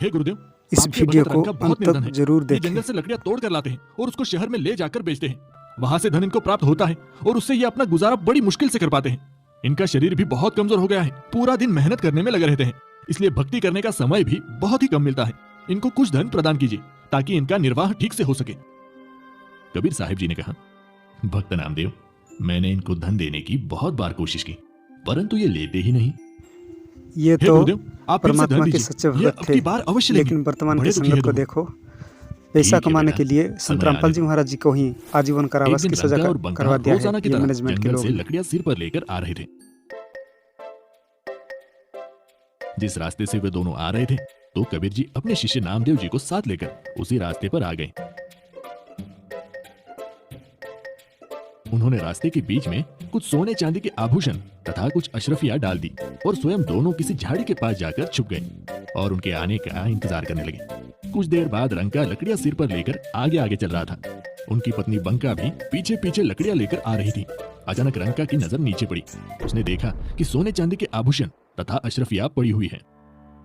हे गुरुदेव, इस आपके वीडियो भगत को रंग का बहुत अंत निधन तक है। जरूर ये देखें। जंगल से लकड़ियां तोड़ कर लाते हैं और उसको शहर में ले जाकर बेचते हैं। वहां से धन इनको प्राप्त होता है और उससे ये अपना गुजारा बड़ी मुश्किल से कर पाते हैं। इनका शरीर भी बहुत कमजोर हो गया है, पूरा दिन मेहनत करने में लगे रहते हैं, इसलिए भक्ति करने का समय भी बहुत ही कम मिलता है। इनको कुछ धन प्रदान कीजिए ताकि इनका निर्वाह ठीक से हो सके। कबीर साहिब जी ने कहा, भक्त नामदेव, मैंने इनको धन देने की बहुत बार कोशिश की, परंतु ये लेते ही नहीं। ये हे तो गुरुदेव, आप फिर से धन परमात्मा के दीजिए, सच्चे ये भगत अब थे, की बार अवश्य लेंगे। लेकिन वर्तमान बड़े की दुखी है संगत को दोनों। देखो। पैसा ठीक है कमाने बेटा, के लिए संत समय रामपाल आने जी दो। महाराज जी को ही आजीवन एक कारावास दिन की सजा रंका और बंका करवा दिया है रोजाना की ये तरह मैनेजमेंट के जंगल लोग से हैं। लकड़ियां सिर पर लेकर आ रहे थे। जिस रास्ते से वे दोनों आ रहे थे, तो कबीर जी अपने शिष्य नामदेव जी को साथ लेकर उसी रास्ते पर आ गए। उन्होंने रास्ते के बीच में कुछ सोने चांदी के आभूषण तथा कुछ अशरफियां डाल दी और स्वयं दोनों किसी झाड़ी के पास जाकर छुप गए और उनके आने का इंतजार करने लगे। कुछ देर बाद रंका लकड़ियां सिर पर लेकर आगे आगे चल रहा था। उनकी पत्नी बंका भी पीछे पीछे लकड़ियां लेकर आ रही थी। अचानक रंका की नजर नीचे पड़ी। उसने देखा कि सोने चांदी के आभूषण तथा अशरफियां पड़ी हुई है।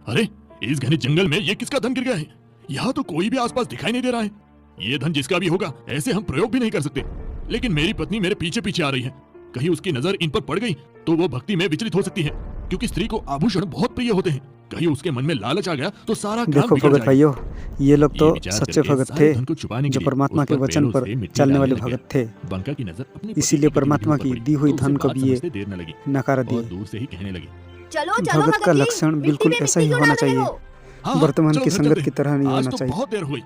अरे, इस घने जंगल में ये किसका धन गिर गया है? यहाँ तो कोई भी आसपास दिखाई नहीं दे रहा है। ये धन जिसका भी होगा, ऐसे हम प्रयोग भी नहीं कर सकते। लेकिन मेरी पत्नी मेरे पीछे पीछे आ रही है, कहीं उसकी नजर इन पर पड़ गई तो वो भक्ति में विचलित हो सकती है, क्योंकि स्त्री को आभूषण बहुत प्रिय होते हैं। कहीं उसके मन में लालच आ गया तो सारा काम देखो बिगड़ भगत जाएगा। भाइयों, ये लोग तो विचार सच्चे करके भगत सारे थे, धन को छुपाने के जो लिए परमात्मा उस के पर वचन पैरों पर से मिट्टी चलने डालने वाले लग गया। भगत थे। बंका की नजर अपनी पत्नी इसीलिए की पीढ़ी परमात्मा पर की पड़ी, दी हुई तो उसे धन को बात भी ये समझते देर न लगी नकार और दिए। दूर से ही कहने लगी, चलो चलो भगत का भगत जी, लक्षण मिट्टी बिल्कुल में ऐसा मिट्टी ही क्यों होना डाल रहे चाहिए, हो? हाँ, वर्तमान चलो की घर संगत चलते की हैं। तरह नहीं आज होना तो चाहिए। बहुत देर हो गई।